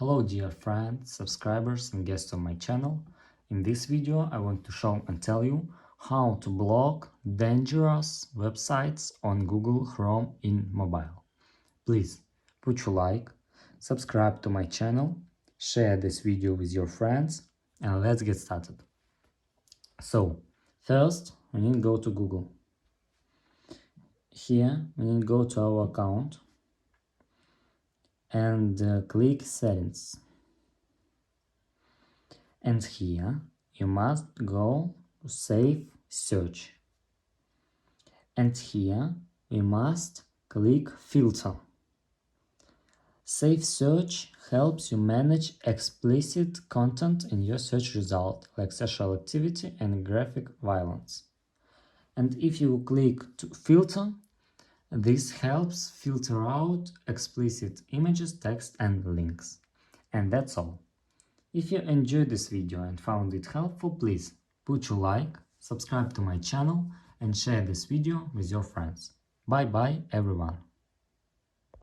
Hello dear friends, subscribers and guests on my channel. In this video I want to show and tell you how to block dangerous websites on Google Chrome in mobile. Please put your like, subscribe to my channel, share this video with your friends, and let's get started. So first we need to go to Google. Here we need to go to our account and click settings. And here you must go to save search. And here we must click filter. Save search helps you manage explicit content in your search result, like sexual activity and graphic violence. And if you click to filter, this helps filter out explicit images, text and links. And that's all. If you enjoyed this video and found it helpful, please put your like, subscribe to my channel and share this video with your friends. Bye bye everyone.